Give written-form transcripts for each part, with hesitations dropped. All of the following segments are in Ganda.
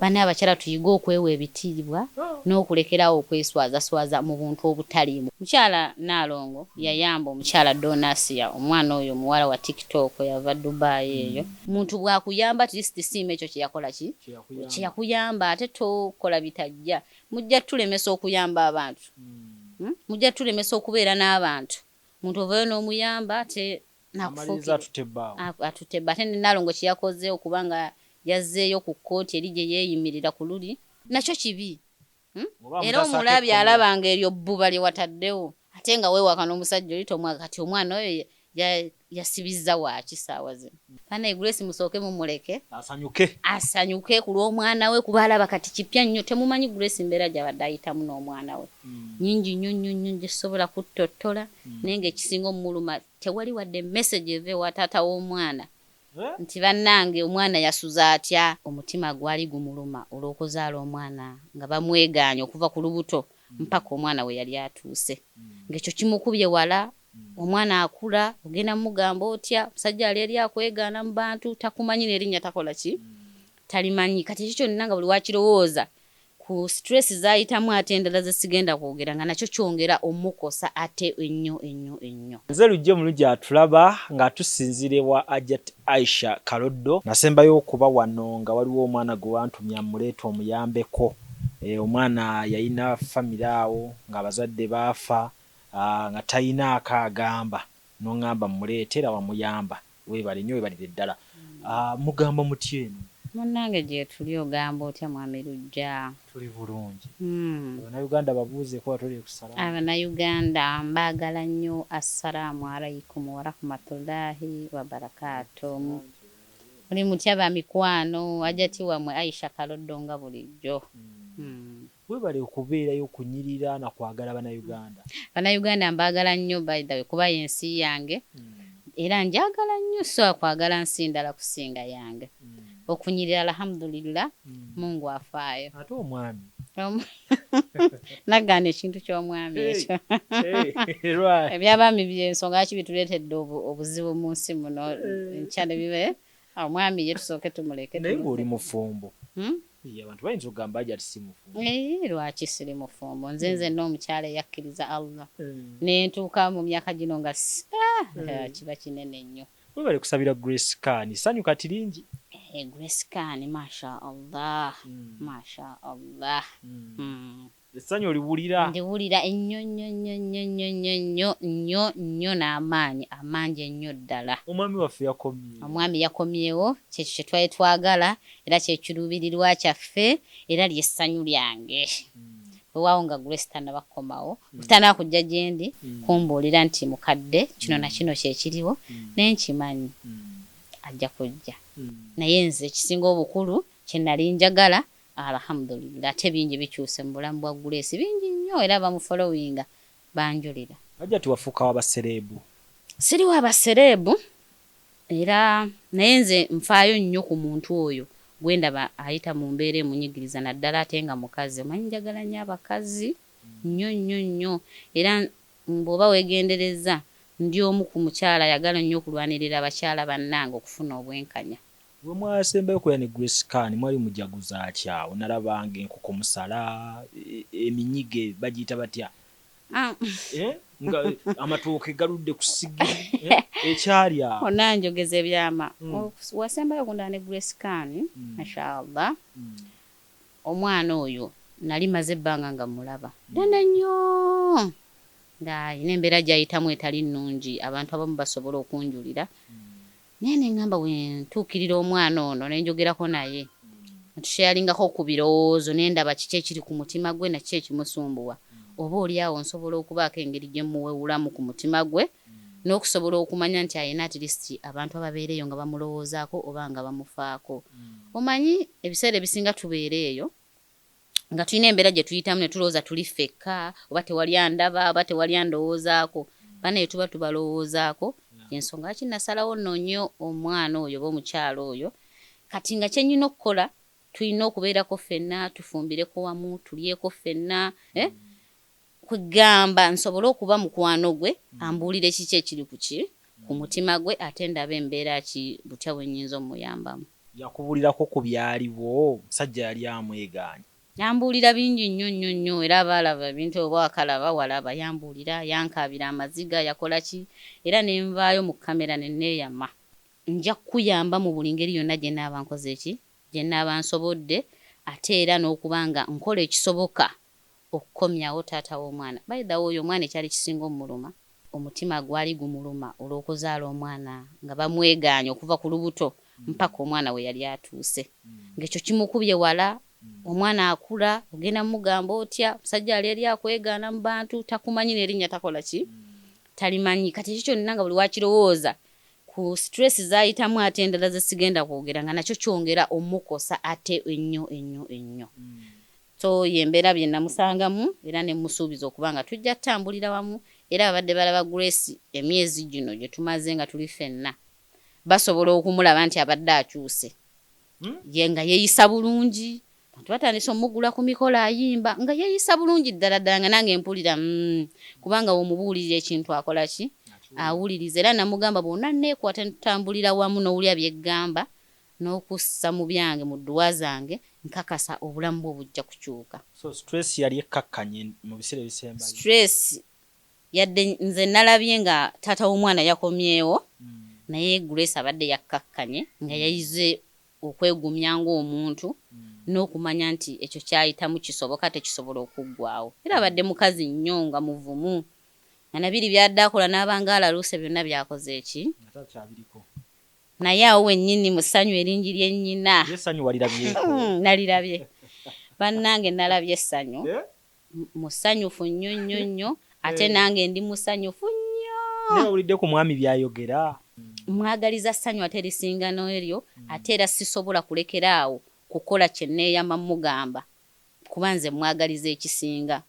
bana abakyala tuyiga okwewa ebitiibwa n'okulekerawo okweswaza mu buntu obutaliimu. Mukyala Nalongo yayamba omukyala Donasia, omwana oyo muwala wa TikTok yava Dubai eyo. Muntu bwakuyamba at least siima ekyo kyeyakola kyeyakuyamba ate tokola bitajja. Mujja tulemesa okuyamba abantu. Mujja tulemesa okubeera n'abantu. Muntu ovayo n'omuyamba ate nakufukira atutebba. Ate Nalongo kyeyakoze okubanga yazzeeyo ku kkooti eri gye yeeyimirira ku luli nakyo kibi. Era omulabi alabanga eryo bbuba lye wataddewo ate nga weewaka n'omusajja oli tomwaga. Kati omwana oyo yasibizza waaki saawa zino. Bana Grace musooke mumuleke asanyuke ku lw'omwana we kuba alaba kati kipya nnyo. Temumanyi Grace mbeera gy'abadde ayitamu n'omwana we nnyingi nnyo gyesobola kuttottola naye ng'ekisinga omuluma tewali wadde message eva ewa taata w'omwana nti bannange omwana yasuza atya. Omutima gwali gumuluma olw'okuzaala omwana nga bamwegaanya okuva ku lubuto mpaka omwana we yali atuuse. Ng'ekyo kimukubye wala. Omwana akula ogenda mugamba otya musajja ali eri akwegaana mu bantu takumanyi n'erinnya takola ki talimanyi. Kati ekyo kyonna nga buli wakirowooza ku stress zayitamu ate endala ze sigenda kwogera nga nakyo kyongera omukosa ate ennyo. Nze lujje mulungi atulaba nga tusinzire wa Ajat Aisha Kaloddo. Nasembayo okuba wano nga waliwo omwana gwe wantumya muleeta omuyambeko. Omwana yayina famire awo nga abazadde baafa nga tayina akaagamba n'ongamba muleetera wamuyamba. Weebale nnyo weebalire ddala. Mugamba mutya eno? Munnange gye tuli ogamba otya mwami Lujja? Tuli bulungi. Abannayuganda babuuzeeko batuli kusalamu. Abannayuganda mbaagala nnyo. Assalaamu alaikum wa rahmatullahi wa barakaatu. Muli mutya ba mikwano? Ajati wamwe Aisha Kaloddo nga bulijjo. Weebale okubeerayo okunyirira na kwagala Bannayuganda. Bannayuganda mbaagala nnyo by the way kuba yensi yange era njagala nnyo so kwagala nsi ndala kusinga yange. Okunyirira alhamdulillah Mungu afaayo. Ate omwami nagana ekintu ky'omwami ekyo ebyabaami by'ensonga ki bituleetedde obuzibu mu nsi muno nkyane bibe omwami ye tusooke tumuleke. Naye ng'oli mufumbo. Abantu bayinza okugamba ajja si mufumbo. Lwaki siri mufumbo? Nze n'omukyala eyakkiriza Allah nentuuka mu myaka gino nga kiba kinene nnyo. Weebale kusabira Grace Khan sanyuka tiringi. Grace Khan masha Allah. Essanyu oliwulira? Ndiwulira ennyo n'amaanyi amangi ennyo ddala. Omwami waffe yakomye. Omwami yakomyewo kyekyo kye twali twagala era kyekiruubirirwa kyaffe era lyessanyu lyange. Weewaawo nga Grace tannabakomawo tanakujja gye ndi kumbuulira nti mukadde kino na kino kyekiriwo naye nkimanyi ajja kujja. Naye nze ekisinga obukulu kye nali njagala alhamdulillah ate bingi bikyuse mu bulamu bwa Grace bingi nnyo era bamufollowinga banjulira. Ajja tiwafuuka w'abasereebu? Siri w'abasereebu era naye nze nfaayo nnyo ku muntu oyo gwendaba ayita mu mbeera emunyigiriza naddala ate nga mukazi. Omanyi njagala nnyo abakazi nnyo era bw'oba weegendereza ndi omu ku mukyala yagala nnyo okulwanirira abakyala bannange okufuna obwenkanya. Bwe mwasembayo okulya ne Grace Khan mwali mujaguza akyawo nalabanga enkoko musala eminyige bagiyita batya nga amatooke galudde ku sigiri ekyali awo. Onanjogeza ebyama. Wasembayo okundana ne Grace Khan mashallah. Omwana oyo nali maze ebbanga nga mulaba ddene nnyo nga ayina embeera gy'ayitamu etali nnungi abantu abamu basobola okunjulira. Naye ne ngamba bwe ntuukirira omwana ono ne njogerako naye ntusheyalingako ku birowoozo ne ndaba kiki ekiri ku mutima gwe na kiki ekimusumbuwa. Oba oli awo nsobola okubaako engeri gye muwewulamu ku mutima gwe n'okusobola okumanya nti ayina at least abantu ababeereeyo nga bamulowoozaako oba nga bamufaako. Omanyi ebiseera ebisinga tubeera eyo nga tulina embeera gye tuyitamu ne tulowooza tuli ffekka oba tewali andaba oba tewali andowoozaako. Banaye tuba tubalowoozaako. Ensonga ki nasalawo nno nnyo omwana oyo oba omukyala oyo kati nga kyennyina okukola tulina okubeerako ffenna tufumbireko wamu tulyeko ffenna kugamba nsobole okuba mukwano gwe ambuulire kiki ekiri ku mutima gwe ate ndabe embeera ki butya bwe nnyinza omuyambamu. yakubulirako ku byaliwo musajja yali amweganya yambulira bingi nnyo era abalaba bintu oba akalaba walaba yambulira yankabira amaziga yakola ki era nenvaayo mu kamera nenneeyama nja kuyamba mu buli ngeri yonna gye naaba nkoze ki gye naaba nsobodde ate era n'okubanga nkola ekisoboka okukomyawo taata w'omwana by the way omwana ekyali kisinga omuluma omutima gwali gumuluma olw'okuzaala omwana nga bamweganya okuva ku lubuto mpaka omwana we yali atuuse ng'ekyo kimukubye wala omwana akula ogenda mugamba otya musajja yali akwegana mu bantu takumanyi n'erinnya takola ki talimanyi kati ekyo kyonna nga buli wakirowooza ku stress zayitamu ate endala ze sigenda kwogera nga nakyo kyongera omukosa ate ennyo so yembeera bye namusangamu era ne musuubiza okuba nga tujja tutambulira wamu era abadde balaba Grace emyezi gino gye tumaze nga tuli ffenna basobola okumulaba nti abadde akyuse ye nga yeeyisa bulungi bantu batandise omugula ku mikolo ayimba nga yeeyisa bulungi ddala nga nange mpulira kubanga womubuulirira ekintu akola ki awuliriza era namugamba bonna neekwata ntutambulira wamu n'owulya byeggamba n'okussa mu byange mu dduwa zange nkakasa obulamu bwe bujja kukyuka. So stress yali ekkakkanye mu biseera ebisembayo. Stress yadde nze nalabye nga taata w'omwana yakomyewo naye Grace abadde yakkakkanye nga yayize okwegumya ng'omuntu n'okumanya nti ekyo kyayitamu kisoboka tekisobola okuggwawo era abadde mukazi nnyo nga muvumu nga nabiri byadde akola n'abanga alaluuse byonna byakoze eki naye awo wennyini musanyu eringi lyennyina essanyu walirabyeko nalirabye bannange nalabye essanyu musanyufu nnyo ate nange ndi musanyufu nnyo nawulidde ku mwami byayogera mwagaliza ssanyu ate lisingano eryo ate era sisobola kulekeraawo kukola kye neeyama mugamba kuba nze mwagaliza ekisinga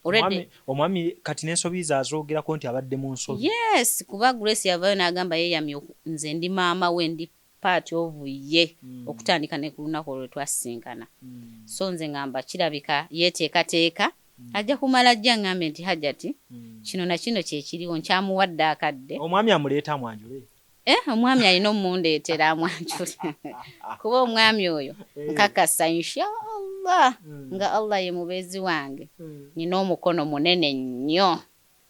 omwami kati n'ensobi ze azoogerako nti abadde mu nsobi yes kuba Grace yavayo n'agamba yeeyamye nze ndi maama we ndi part of ye okutandika ne ku lunaku olwo twasisinkana so nze ngamba kirabika yeeteekateeka ajja kumala ajja ngambe nti Hajjati kino na kino kyekiriwo nkyamuwadde akadde omwami amuleeta mwanjule omwami alina omundeetera amwanjule kuba omwami oyo nkakasa inshallah nga Allah ye mubeezi wange nina omukono munene nnyo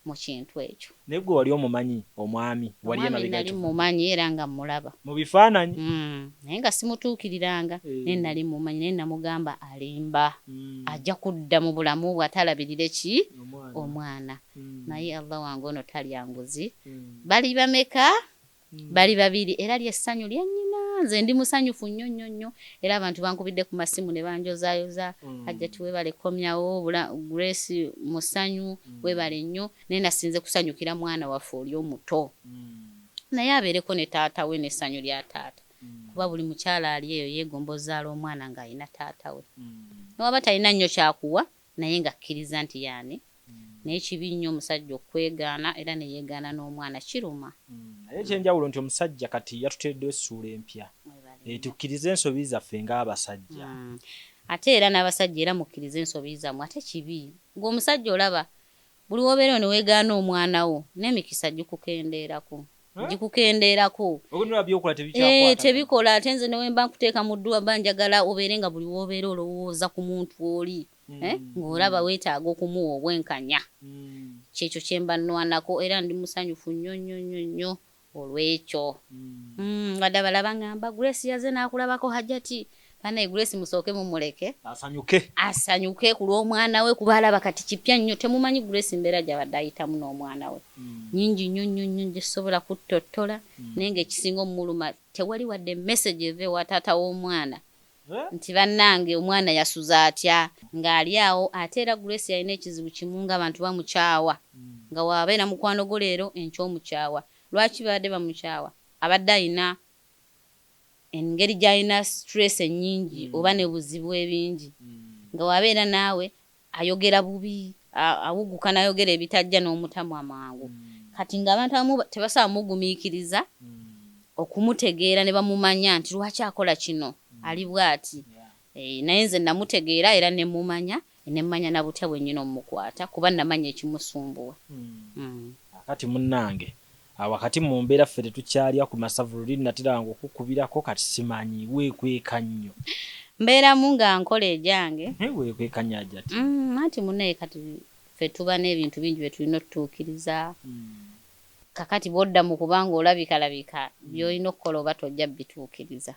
mu kintu ekyo naye gwe wali omumanyi omwami wali nali mumanyi era nga mulaba mu bifaananyi naye nga simutuukiriranga naye nali mumanyi naye namugamba alimba ajja kudda mu bulamu bwe atalabirire ki omwana naye Allah wange ono talya nguzi bali bameka bali babiri era lyessanyu lyennyina nze ndi musanyufu nnyo era abantu bankubidde ku masimu ne banjozaayoza Hajjati webale komyawo Grace musanyu webale nnyo naye nasinze kusanyukira mwana waffe oli omuto naye abeereko ne taata we n'essanyu lya taata kuba buli mukyala ali eyo yeegomba ozaala omwana ng'alina taata we newaba talina nnyo kyakuwa naye ng'akkiriza nti yaani naye kibi nnyo omusajja okwegaana era ne yeegaana n'omwana kiruma naye ekyenjawulo nti omusajja kati yatuteereddewo essuula empya tukkirize ensobi zaffe ng'abasajja ate era n'abasajja era mukkirize ensobi zammwe ate kibi ng'omusajja olaba buli wobeerewo ne weegaana omwana wo n'emikisa gikukendeerako tebikola ate nze ne wemba nkuteeka mu dduwa banjagala obeere nga buli wobeera olowooza ku muntu oli ng'olaba weetaaga okumuwa obwenkanya kyekyo kyemba nnwanako era ndi musanyufu nnyo olw'ekyo wadde abalaba ngamba Grace yaze n'akulabako Hajjati banaye Grace musooke mumuleke asanyuke ku lw'omwana we kuba alaba kati kipya nnyo temumanyi Grace mbeera gy'abadde ayitamu n'omwana we nnyingi nnyo gyesobola kuttottola naye ng'ekisinga omuluma tewali wadde message eva ewa taata w'omwana nti bannange omwana yasuza atya ng'ali awo ate era Grace yalina ekizibu kimu ng'abantu bamukyawa nga waabeera mukwano go leero enkya omukyawa lwaki badde bamukyawa abadde ayina engeri gy'alina stress ennyingi oba ne buzibu ebingi nga waabeera naawe ayogera bubi awuguka n'ayogera ebitajja n'omutamu amangu kati ng'abantu abamu tebasobola mugumiikiriza okumutegeera ne bamumanya nti lwaki akola kino ali bw'ati naye nze namutegeera era ne mumanya ne mmanya na butya bwennyina omukwata kuba namanya ekimusumbuwa kati munnange Wakati mu mbeera ffe tetukyalya ku masavululi natera nga okukubirako kati simanyi weekweka nnyo. Mbeeramu nga nkola ejange. Weekweka nnyo ajati. Anti munaye kati ffe tuba n'ebintu bingi bye tulina okutuukiriza. Kakati bodda mu kubanga olabikalabika by'olina okukola oba tojja bituukiriza.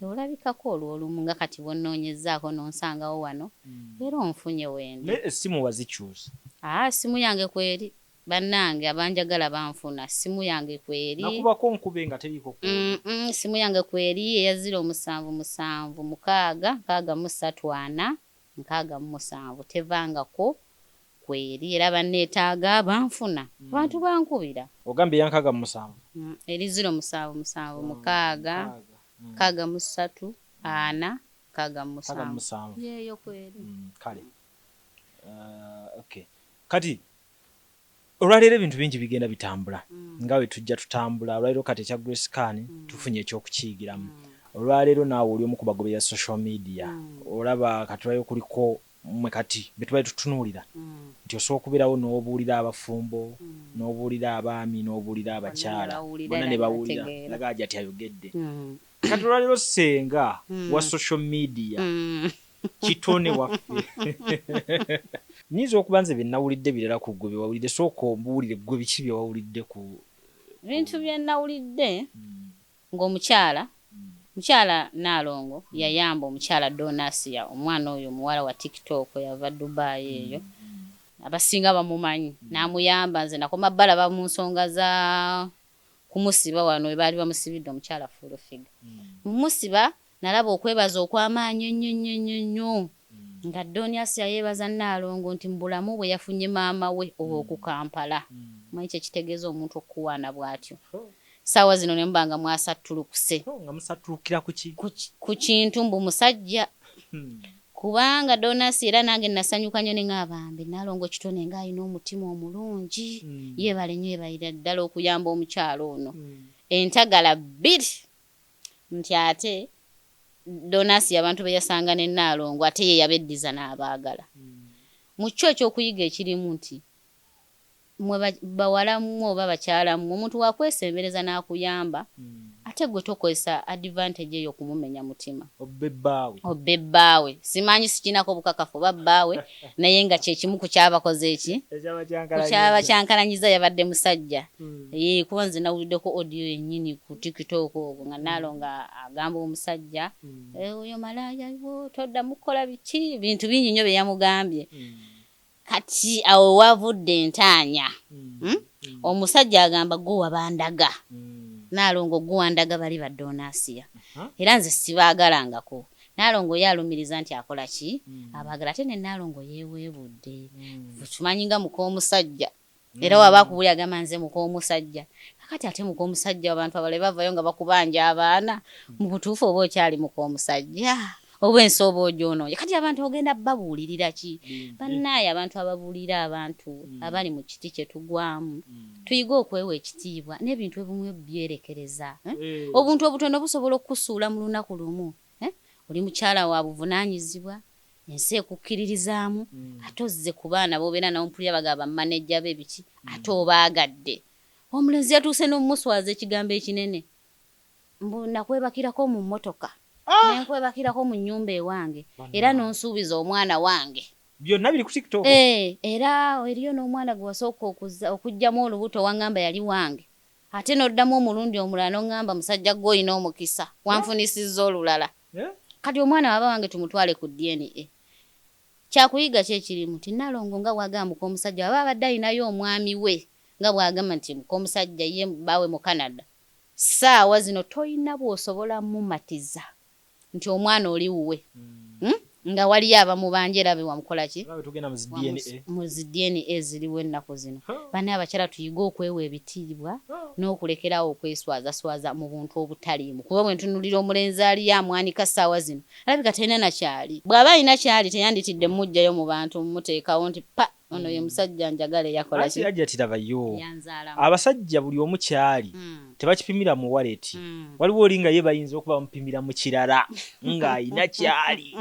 Olabikako olw'olumu nga kati bw'onnoonyezzaako n'onsangawo wano era onfunye wendi. Essimu wazikyusa? Simu yange kweri. Bannange abanjagala banfuna. Simu yange kweri. Nakubako nkube nga teriiko kweri. Simu yange kweri eya 0776 663 637 tevangako kweri era banneetaaga banfuna. Abantu bankubira. Ogambye ya 637? Eri 0776 663 4 yeyo kweri. Kale. Okay. Kati olwaleero ebintu bingi bigenda bitambula nga bwe tujja tutambula. Olwaleero kati ekya Grace Can tufunye ekyokukiyigiramu. Olwaleero naawe oli omu ku bagobe ya social media. Olaba kati olwaleero kuliko mmwe kati be tubaye tutunuulira nti osobola okubeerawo n'obuulira abafumbo n'obuulira abaami n'obuulira abakyala bonna ne bawulira laga ajati ayogedde. Kati olwaleero ssenga wa social media Kitone waffe nyiza okuba nze bye nnawulidde birala ku ggwe bye wawulidde. Sooka ombuulire ggwe biki bye wawulidde ku bintu bye nnawulidde ng'omukyala Nalongo yayamba omukyala Donasia, omwana oyo omuwala wa TikTok yava Dubai eyo. Abasinga bamumanyi n'amuyamba. Nze nakoma balaba mu nsonga za kumusiba wano we baali bamusibidde omukyala full figure. Mumusiba nalaba okwebaza okw'amaanyi nnyo nga Donasia yeebaza Nalongo nti mbulamu bwe yafunye maama we ow'oku Kampala. Manyi kye kitegeeza omuntu okuwaana bw'atyo. Sawa zino ne mbanga mwasattulukuse. Nga musattulukira ku kintu mbu musajja. Kubanga Donasia era nange nasanyuka nnyo ne ng'abambe Nalongo Kitone ng'alina omutima omulungi. Yeebale nnyo yeebalira ddala okuyamba omukyalo ono. Entagala bbiri nti ate Donasia abantu be yasanga ne Nalongo ate ye yabeddiza n'abaagala. Mu kyo ekyokuyiga ekirimu nti mwe bawalamu oba bakyalamu omuntu wakwesembereza n'akuyamba ate gwe tokozesa advantage eyo kumumenya mutima. Obbe bbaawe. Simanyi sikinako bukakafu babbaawe naye nga kye kimu ku kyabakoze eki kukyaba kyankalanyiza yabadde musajja. Kuba nze nawuliddeko audio yennyini ku TikTok okwo nga Nalongo agamba omusajja oyo malaaya todda mukola biki bintu bingi nnyo bye yamugambye. Kati awo wavudde entaanya. Omusajja agamba gwe wabandaga. Nalongo gwe wandaga bali ba Donasia. Era nze sibaagalangako. Nalongo yalumiriza nti akola ki? Abaagala ate ne Nalongo yeeweebudde. Tumanyi nga muk'omusajja. Era waba kubuli agamba nze muk'omusajja. Kakati ate muk'omusajja abantu abale bavayo nga bakubanja abaana. Mu butuufu oba okyali muk'omusajja. Obwensi oba ojoonoonya. Kati abantu ogenda babuulirira ki? Bannaaye abantu ababuulira abantu abali mu kiti kye tugwamu. Tuyiga okwewa ekitiibwa n'ebintu ebimu byerekereza. Obuntu obutono busobola okusuula mu lunaku lumu. Oli mukyala wa buvunaanyizibwa, ensi ekukkiririzaamu, ate ozze ku baana b'obeera nabo mpulira bagaba manejja be biki, ate obaagadde. Omulenzi yatuuse n'omuswaza ekigambo ekinene. Mbu nakwebakirako mu mmotoka. Nenkwebakirako mu nnyumba ewange era n'onsuubiza omwana wange. Byonna biri ku TikTok. Era eriyo n'omwana gwe wasooka okugyamu olubuto wangamba yali wange. Ate n'oddamu omulundi omulala n'ongamba musajja gwe olina omukisa wanfunisizza olulala. Kati omwana waba wange tumutwale ku DNA. Kyakuyiga kye kirimu nti Nalongo nga bw'agamba omusajja waba abadde alinayo omwami we nga bw'agamba nti omusajja ye baawe mu Canada. Saawa zino toyina bw'osobola mumatiza nti omwana oli wuwe. Nga waliyo abamubanja era be wamukola ki? Mu DNA ziriwo ennaku zino. Bana abakyala tuyiga okwewa ebitiibwa n'okulekerawo okweswazaswaza mu buntu obutaliimu. Kuba bwe ntunulira omulenzi ali amwanika ssaawa zino alabika talina nakyali. Bw'aba alina kyali teyanditidde mmuggyayo mu bantu mumuteekawo nti pa ono ye musajja njagale yakola ki? Tirabayo. Abasajja buli omu kyali tebakipimira mu wallet. Waliwo oli nga ye bayinza okuba bamupimira mu kirala ng'ayina kyali.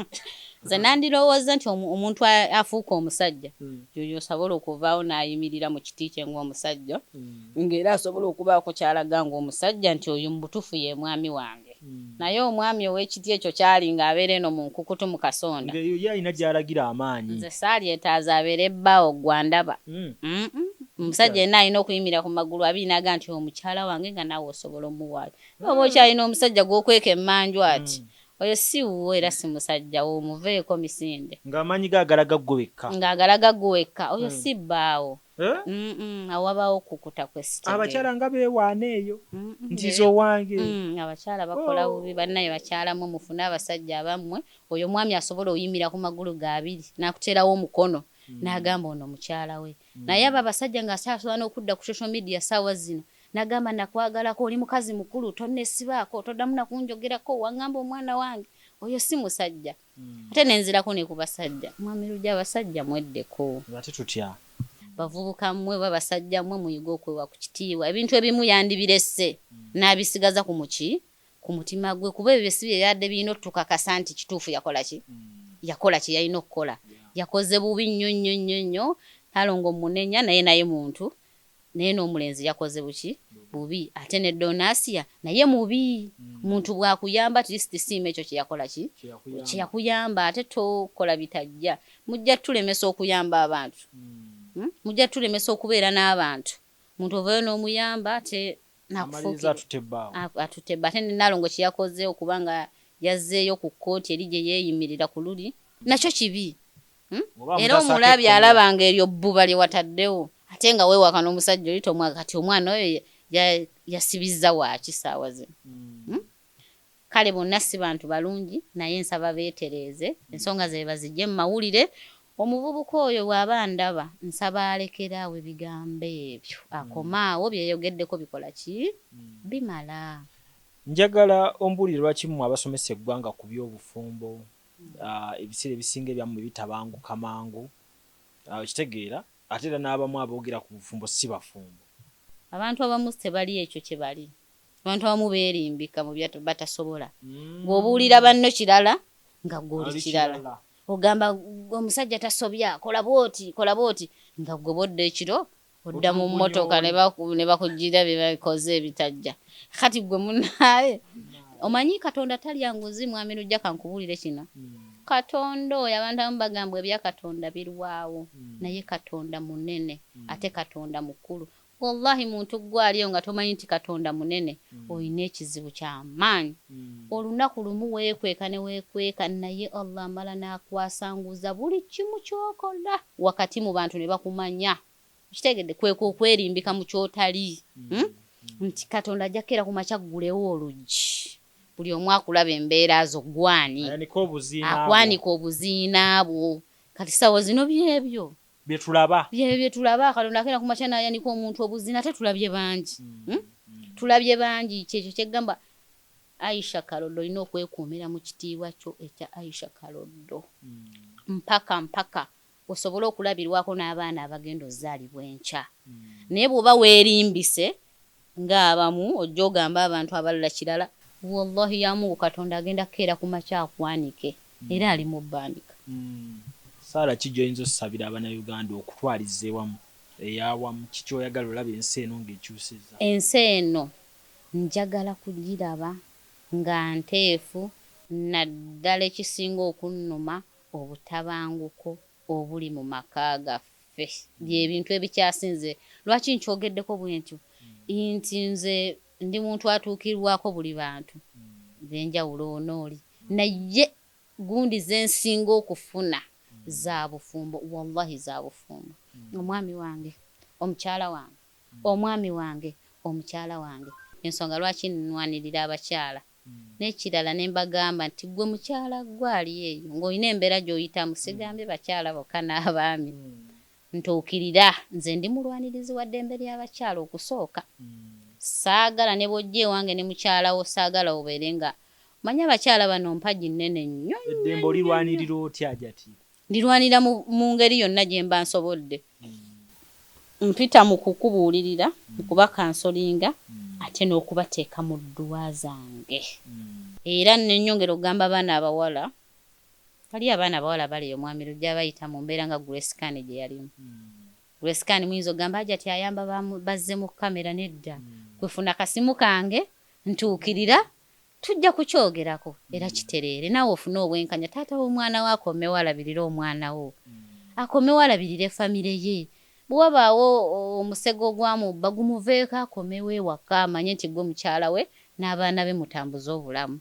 nze nandirowooza nti omuntu afuuka omusajja yoyo osobola okuvaawo n'ayimirira mu kiti kye ng'omusajja ng'era asobola okubaako kyalaga ng'omusajja nti oyo mu butuufu ye mwami wange. Naye omwami ow'ekiti ekyo kyali ng'abeera eno mu nkukutu mu kasonda. Eyo ye alina gy'alagira amaanyi. Nze salyetaaza abeera ebbaawo gwa ndaba. Omusajja yenna alina okuyimira ku magulu abiri n'aga nti omukyala wange nga naawe osobola omuwaayo. Oba okyalina omusajja gw'okweka emmanju ati oyo si wuwe era si musajja wo omuveeko misinde. Ng'amaanyi gaagalaga ggwe wekka. Oyo si bbaawo. Awabaawo okukuta kwesitegeera. Abakyala nga beewaana eyo nti zo wange. Abakyala bakola bubi bannaye bakyalamu mufune abasajja abammwe. Oyo mwami asobola oyimira ku magulu gaabiri n'akuteerawo omukono n'agamba ono mukyala we. Naye abo abasajja ng'asaasobola n'okudda ku social media ssaawa zino n'agamba nakwagalako oli mukazi mukulu tonnesibaako toddamu nakunjogerako wangamba omwana wange. Oyo si musajja. Ate nenzirako ne ku basajja. Mwami lujja abasajja mweddeko. Ate tutya. Bavubuka mmwe babasajja mmwe muyiga okwewa ku kitiibwa. Ebintu ebimu yandibiresse n'abisigaza ku mutima gwe kuba ebyo si bye yadde birina otukakasa nti kituufu yakola ki? Yakola kye yalina okukola. Yakoze bubi nnyo Nalongo munenya naye muntu. Naye n'omulenzi yakoze bubi. Ate ne Donasiya naye mubi. Muntu bwakuyamba trisiti siima ekyo kye yakola ki? Kye yakuyamba ate tokola bitajja. Mujja tulemesa okuyamba abantu. Mujja tulemesa okubeera n'abantu. Muntu ovayo n'omuyamba ate nakufuukiza atutebba. Ate ne Nalongo kye yakoze okubanga yazzeeyo ku kkooti eri gye yeeyimirira ku luli. Nakyo kibi. Era omulabi alabanga eryo bbuba lye wataddewo. Ate nga weewaka n'omusajja oli tomwaka kati omwana oyo yasibizza waaki ssaawa zino. Kale bonna si bantu balungi naye nsaba beetereeze ensonga ze bazijje mu mawulire. Omuvubuka oyo bw'aba ndaba nsaba alekeraawo ebigambo ebyo akomaawo byeyogeddeko bikola ki? Bimala. Njagala ombuulire lwaki mmwe abasomesa eggwanga ku by'obufumbo ebiseera ebisinga ebyammwe bitabanguka mangu kitegeera ate era n'abamu aboogera ku bufumbo si bafumbo. Abantu abamu tebali ekyo kye bali. Abantu abamu beerimbika mu byatu batasobola. Bw'obuulira banno kirala nga gw'oli kirala. Ogamba omusajja tasobya kola bwoti nga gwe bodde ekiro odda mu mmotoka ne bakujjira bye bakoze ebitajja. Kati gwe munaaye omanyi Katonda talya nguzi mwami lujja kankubuulire kino. Katonda oyo abantu abamu bagamba ebya Katonda birwawo naye Katonda munene ate Katonda mukulu. Wallahi muntu gwaliyo nga tomanyi nti Katonda munene oyina ekizibu ky'amaanyi. Olunaku lumu weekweka naye Allah mala n'akwasanguza buli kimu ky'okola wakati mu bantu ne bakumanya. Kitegedde kwerimbika mu kyotali. Nti Katonda ajjakera ku makya ggulewo oluggi. Buli omu akulaba embeera zo gwani. Akwanika obuziina bwo. Kati ssaawa zino byebyo. Byetulaba Katonda akera ku makya n'ayanika omuntu obuziina ate tulabye bangi. Tulabye bangi kyekyo kyeggamba Aisha Kaloddo olina okwekuumira mu kitiibwa kyo ekya Aisha Kaloddo. Mpaka osobola okulabirwako n'abaana abagenda ozzaalibwa enkya. Naye bw'oba weerimbise ng'abamu ojja ogamba abantu abalala kirala wallahi ya Mungu Katonda agenda keera ku makya akwanike era ali mu bbandika. Saala kijjo oyinza osabira Abannayuganda okutwaliza ewamu eyawamu kiki oyagala olaba ensi eno ng'ekyusizza? Ensi eno njagala kugiraba nga nteefu naddala ekisinga okunnuma obutabanguko obuli mu maka gaffe by'ebintu ebikyasinze. Lwaki nkyogeddeko bwentyo? Nti nze ndi muntu atuukirwako buli bantu benjawulo onooli naye gundi zensinga okufuna za bufumbo wallahi za bufumbo. Omwami wange omukyala wange omwami wange omukyala wange. Ensonga lwaki nnwanirira abakyala n'ekirala ne mbagamba nti gwe mukyala gwali eyo ng'olina embeera gy'oyitamu sigambye bakyala bokka n'abaami. Ntuukirira nze ndi mulwanirizi wa ddembe ly'abakyala okusooka. Saagala ne bw'ojja ewange ne mukyalawo saagala obeere nga manya abakyala bano mpagi nnene nnyo. Eddembe olirwanirira otya jati? Ndirwanira mu ngeri yonna gye mba nsobodde. Mpita mu kukubuulirira okuba kansolinga ate n'okubateeka mu dduwa zange. Era n'ennyongera okugamba abaana abawala Wali abaana bawala bali omwami Lujja bayita mu mbeera nga Grace Kane gye yalimu. Grace Kane muyinza ogamba ajja ati ayamba bazze mu kamera nedda. Kwefuna kasimu kange ntuukirira tujja kukyogerako era kitereere naawe ofune obwenkanya taata w'omwana wo akomewo alabirira omwana wo. Akomewo alabirire famire ye. Bw'wabaawo omusego gwamubba gumuveeko akomewo ewaka amanye nti gwe mukyala we n'abaana be mutambuza obulamu.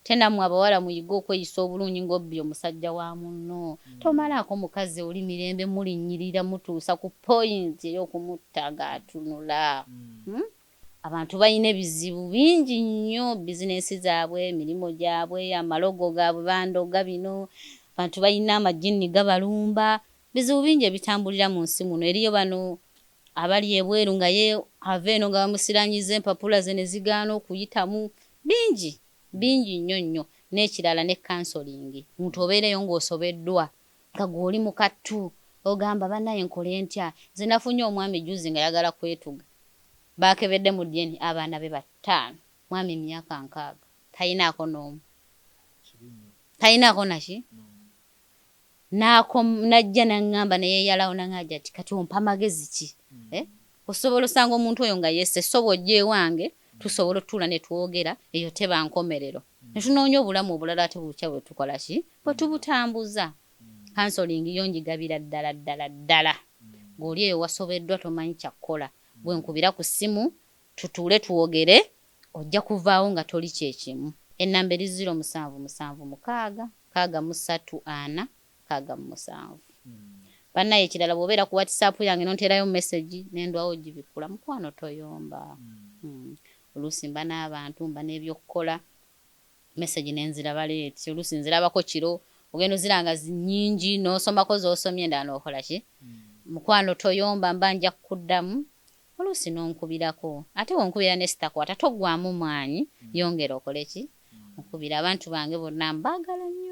Tenammwe abawala muyiga okweyisa obulungi ng'obbi omusajja wa munno. Tomalaako mukazi oli mirembe mulinnyirira mutuusa ku point ey'okumutta ng'atunula. Abantu balina ebizibu bingi nnyo, bizinensi zaabwe, emirimu gyabwe, amalogo gaabwe bandoga bino, abantu balina amajjini gabalumba, bizibu bingi ebitambulira mu nsi muno. Eriyo bano abali ebweru nga ye ava eno nga bamusiranyiza empapula ze ne zigaana okuyitamu, bingi nnyo nnyo. N'ekirala ne counseling, muntu obeereyo ng'osobeddwa nga gw'oli mu kattu ogamba bannaye nkole ntya, nze nafunye omwami juzi nga yagala kwetuga. Baakebedde mu dyeni abaana be 5, mwami myaka 6, tayinaako n'omu. Tayinaako naki? Najja n'aŋŋamba ne yeeyalawo n'aŋŋaja ati kati ompa magezi ki? Osobola osanga omuntu oyo nga yesse sobo ojja ewange tusobola otuula ne twogera eyo teba nkomerero. Ne tunoonya obulamu obulala ate bukya bwe tukola ki? Bwe tubutambuza. Counseling yo njigabira ddala. Ng'oli eyo wasobeddwa tomanyi kyakukola. Bwe nkubira ku ssimu tutuule tuwogere ojja kuvaawo nga toli kyekimu. Ennamba eri 0777 Bannaye ekirala bw'obeera ku WhatsApp yange n'onteerayo message n'endwawo gibikula mukwano toyomba. Oluusi mba n'abantu mba n'ebyokukola message n'enziraba leeti. Oluusi nzirabako kiro ogenda oziranga nnyingi n'osomako z'osomye endala n'okola ki? Mukwano toyomba mba nja kukuddamu. Oluusi n'onkubirako. Ate wonkubira ne sitakwata toggwamu maanyi yongera okole ki? Nkubira abantu bange bonna mbaagala nnyo.